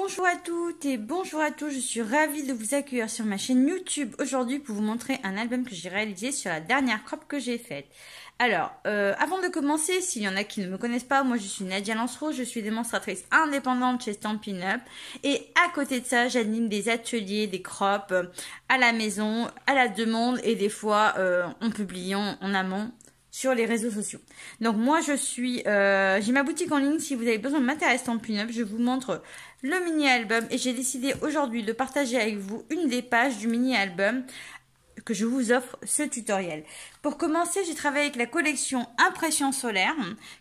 Bonjour à toutes et bonjour à tous, je suis ravie de vous accueillir sur ma chaîne YouTube aujourd'hui pour vous montrer un album que j'ai réalisé sur la dernière crop que j'ai faite. Alors, avant de commencer, s'il y en a qui ne me connaissent pas, moi je suis Nadia Lancereau, je suis démonstratrice indépendante chez Stampin' Up et à côté de ça, j'anime des ateliers, des crops à la maison, à la demande et des fois en publiant en amont sur les réseaux sociaux. Donc moi je suis, j'ai ma boutique en ligne. Si vous avez besoin de matériel Stampin' Up, je vous montre le mini album et j'ai décidé aujourd'hui de partager avec vous une des pages du mini album que je vous offre ce tutoriel. Pour commencer, j'ai travaillé avec la collection Impression Solaire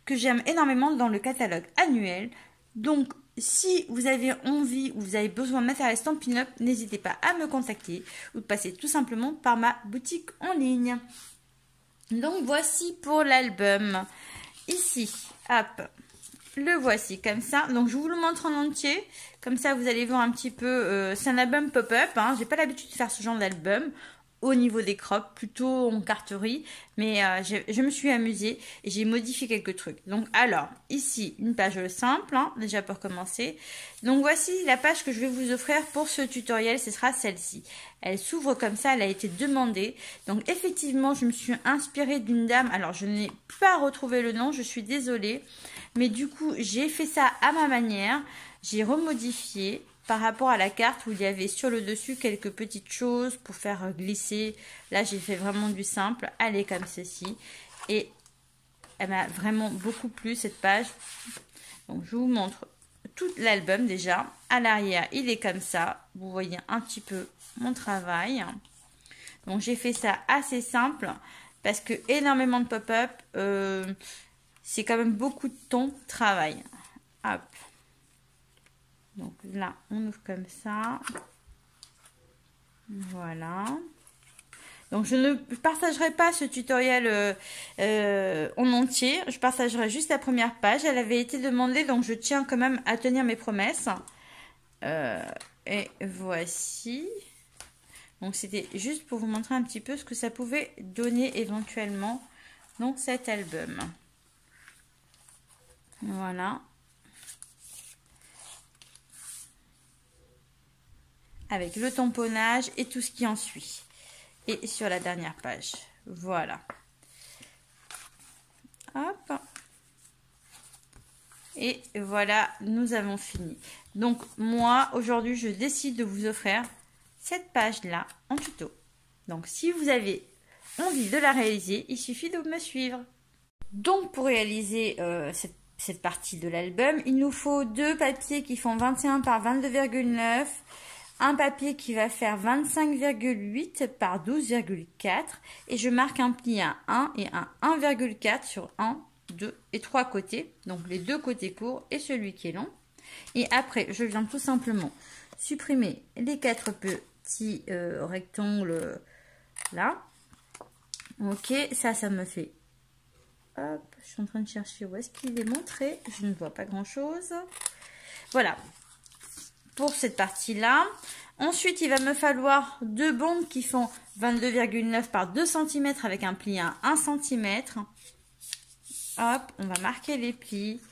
que j'aime énormément dans le catalogue annuel. Donc si vous avez envie ou vous avez besoin de matériel Stampin' Up, n'hésitez pas à me contacter ou de passer tout simplement par ma boutique en ligne. Donc voici pour l'album. Ici, hop, le voici comme ça. Donc je vous le montre en entier. Comme ça vous allez voir un petit peu. C'est un album pop-up. Hein. J'ai pas l'habitude de faire ce genre d'album au niveau des crops, plutôt en carterie. Mais je me suis amusée et j'ai modifié quelques trucs. Donc alors, ici une page simple, hein, déjà pour commencer. Donc voici la page que je vais vous offrir pour ce tutoriel, ce sera celle-ci. Elle s'ouvre comme ça, elle a été demandée. Donc effectivement, je me suis inspirée d'une dame. Alors je n'ai pas retrouvé le nom, je suis désolée. Mais du coup, j'ai fait ça à ma manière. J'ai remodifié par rapport à la carte où il y avait sur le dessus quelques petites choses pour faire glisser. Là, j'ai fait vraiment du simple. Elle est comme ceci. Et elle m'a vraiment beaucoup plu cette page. Donc je vous montre tout l'album déjà. À l'arrière, il est comme ça. Vous voyez un petit peu mon travail. Donc j'ai fait ça assez simple parce que énormément de pop-up, c'est quand même beaucoup de ton travail. Hop. Donc là, on ouvre comme ça. Voilà. Donc je ne partagerai pas ce tutoriel en entier. Je partagerai juste la première page. Elle avait été demandée, donc je tiens quand même à tenir mes promesses. Et voici. Donc c'était juste pour vous montrer un petit peu ce que ça pouvait donner éventuellement. Donc cet album. Voilà. Avec le tamponnage et tout ce qui en suit. Et sur la dernière page. Voilà. Hop. Et voilà, nous avons fini. Donc moi, aujourd'hui, je décide de vous offrir cette page-là en tuto. Donc si vous avez envie de la réaliser, il suffit de me suivre. Donc pour réaliser cette partie de l'album, il nous faut deux papiers qui font 21 par 22,9. Un papier qui va faire 25,8 par 12,4 et je marque un pli à 1 et un 1,4 sur 1, 2 et 3 côtés. Donc les deux côtés courts et celui qui est long. Et après, je viens tout simplement supprimer les quatre petits rectangles là. Ok, ça me fait... Hop, je suis en train de chercher où est-ce qu'il est montré. Je ne vois pas grand-chose. Voilà. Pour cette partie-là. Ensuite, il va me falloir deux bandes qui font 22,9 par 2 cm avec un pli à 1 cm. Hop, on va marquer les plis.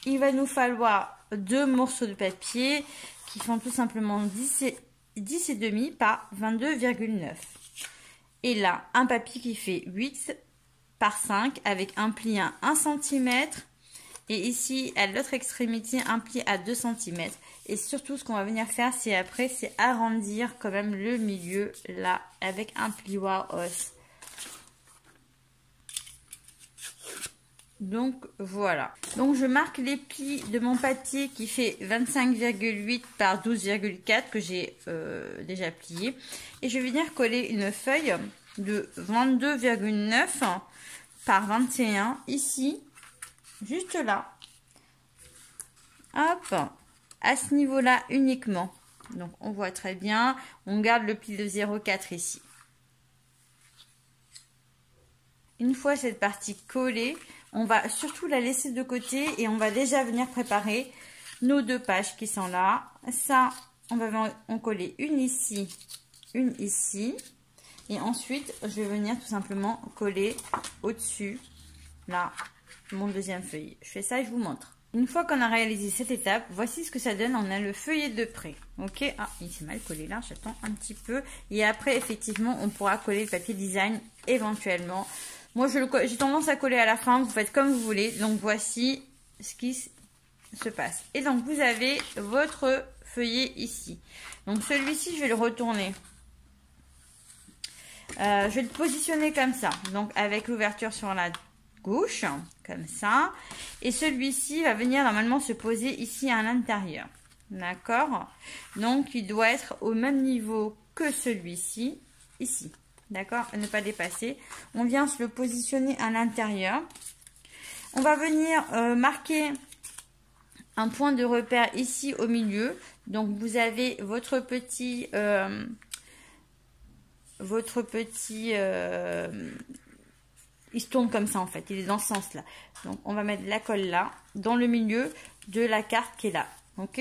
Il va nous falloir deux morceaux de papier qui font tout simplement 10,5 par 22,9. Et là, un papier qui fait 8 par 5 avec un pli à 1 cm. Et ici, à l'autre extrémité, un pli à 2 cm. Et surtout, ce qu'on va venir faire, c'est après, c'est arrondir quand même le milieu, là, avec un plioir os. Donc, voilà. Donc, je marque les plis de mon papier qui fait 25,8 par 12,4 que j'ai déjà plié. Et je vais venir coller une feuille de 22,9 par 21 ici. Juste là, hop, à ce niveau-là uniquement. Donc, on voit très bien. On garde le pli de 0,4 ici. Une fois cette partie collée, on va surtout la laisser de côté et on va déjà venir préparer nos deux pages qui sont là. Ça, on va en coller une ici, une ici. Et ensuite, je vais venir tout simplement coller au-dessus, là, mon deuxième feuillet. Je fais ça et je vous montre. Une fois qu'on a réalisé cette étape, voici ce que ça donne. On a le feuillet de près. Ok, ah, il s'est mal collé là, j'attends un petit peu. Et après, effectivement, on pourra coller le papier design éventuellement. Moi, j'ai tendance à coller à la fin. Vous faites comme vous voulez. Donc, voici ce qui se passe. Et donc, vous avez votre feuillet ici. Donc, celui-ci, je vais le retourner. Je vais le positionner comme ça. Donc, avec l'ouverture sur la gauche, comme ça. Et celui-ci va venir normalement se poser ici à l'intérieur. D'accord? Donc, il doit être au même niveau que celui-ci, ici. D'accord? À ne pas dépasser. On vient se le positionner à l'intérieur. On va venir marquer un point de repère ici au milieu. Donc, vous avez votre petit... il se tourne comme ça en fait, il est dans ce sens là. Donc on va mettre la colle là, dans le milieu de la carte qui est là, ok,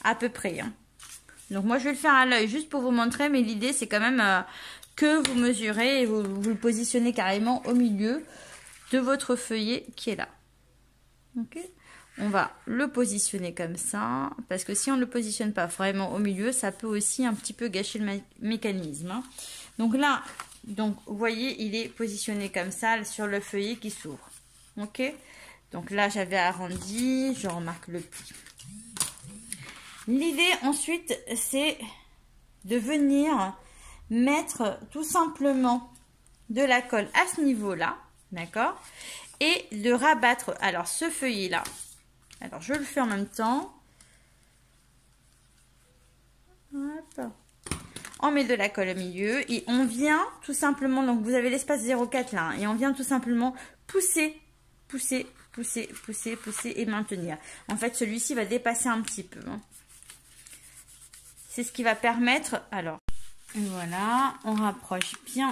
à peu près, hein. Donc moi je vais le faire à l'œil juste pour vous montrer, mais l'idée c'est quand même que vous mesurez et vous le positionnez carrément au milieu de votre feuillet qui est là, ok. On va le positionner comme ça, parce que si on ne le positionne pas vraiment au milieu, ça peut aussi un petit peu gâcher le mécanisme, hein. Donc là, donc vous voyez, il est positionné comme ça sur le feuillet qui s'ouvre. Ok. Donc là, j'avais arrondi, je remarque le pli. L'idée ensuite, c'est de venir mettre tout simplement de la colle à ce niveau-là, d'accord, et de rabattre. Alors ce feuillet-là, alors je le fais en même temps. Hop. On met de la colle au milieu et on vient tout simplement, donc vous avez l'espace 0,4 là, hein, et on vient tout simplement pousser, pousser, pousser, pousser, pousser et maintenir. En fait, celui-ci va dépasser un petit peu, hein. C'est ce qui va permettre, alors, voilà, on rapproche bien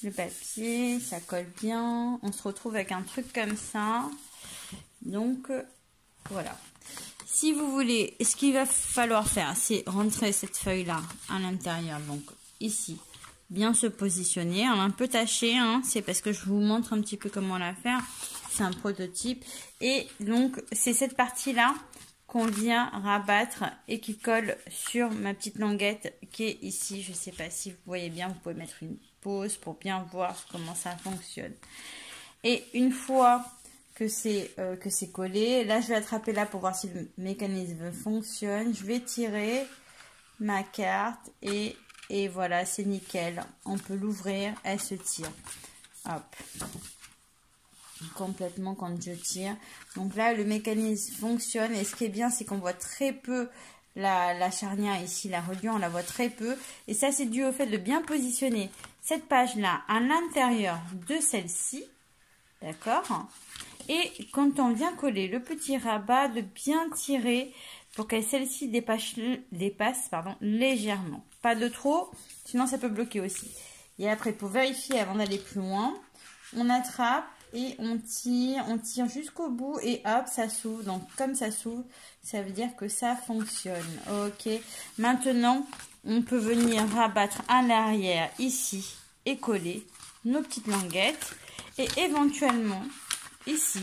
le papier, ça colle bien, on se retrouve avec un truc comme ça, donc, voilà. Si vous voulez, ce qu'il va falloir faire, c'est rentrer cette feuille-là à l'intérieur. Donc ici, bien se positionner. Elle est un peu tachée, hein, c'est parce que je vous montre un petit peu comment la faire. C'est un prototype. Et donc, c'est cette partie-là qu'on vient rabattre et qui colle sur ma petite languette qui est ici. Je ne sais pas si vous voyez bien, vous pouvez mettre une pause pour bien voir comment ça fonctionne. Et une fois que c'est collé, là je vais attraper là pour voir si le mécanisme fonctionne. Je vais tirer ma carte et voilà, c'est nickel, on peut l'ouvrir, elle se tire, hop, complètement quand je tire. Donc là le mécanisme fonctionne et ce qui est bien, c'est qu'on voit très peu la charnière ici, la reliure, on la voit très peu, et ça c'est dû au fait de bien positionner cette page là à l'intérieur de celle-ci, d'accord. Et quand on vient coller le petit rabat, de bien tirer pour que celle-ci dépasse légèrement. Pas de trop, sinon ça peut bloquer aussi. Et après, pour vérifier avant d'aller plus loin, on attrape et on tire jusqu'au bout et hop, ça s'ouvre. Donc comme ça s'ouvre, ça veut dire que ça fonctionne. Ok. Maintenant, on peut venir rabattre à l'arrière ici et coller nos petites languettes. Et éventuellement, ici,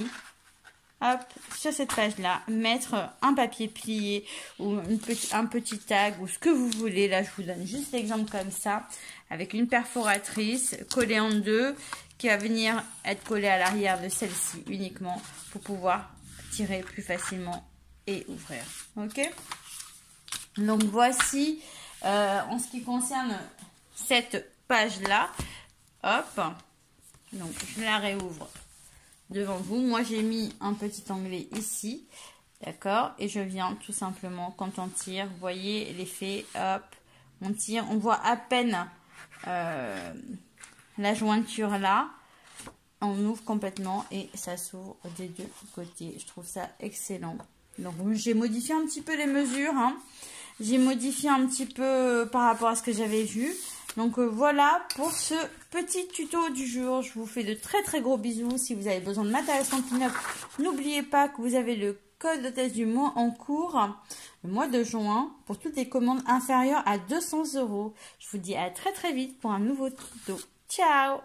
hop, sur cette page-là, mettre un papier plié ou un petit tag ou ce que vous voulez. Là, je vous donne juste l'exemple comme ça, avec une perforatrice collée en deux qui va venir être collée à l'arrière de celle-ci uniquement pour pouvoir tirer plus facilement et ouvrir. Ok? Donc, voici en ce qui concerne cette page-là. Hop, donc je la réouvre devant vous. Moi j'ai mis un petit onglet ici, d'accord, et je viens tout simplement, quand on tire, vous voyez l'effet, hop, on tire, on voit à peine la jointure là, on ouvre complètement et ça s'ouvre des deux côtés. Je trouve ça excellent. Donc j'ai modifié un petit peu les mesures, hein. J'ai modifié un petit peu par rapport à ce que j'avais vu. Donc voilà pour ce petit tuto du jour. Je vous fais de très très gros bisous. Si vous avez besoin de matériel Stampin' Up, n'oubliez pas que vous avez le code d'hôtesse du mois en cours le mois de juin pour toutes les commandes inférieures à 200 €. Je vous dis à très très vite pour un nouveau tuto. Ciao!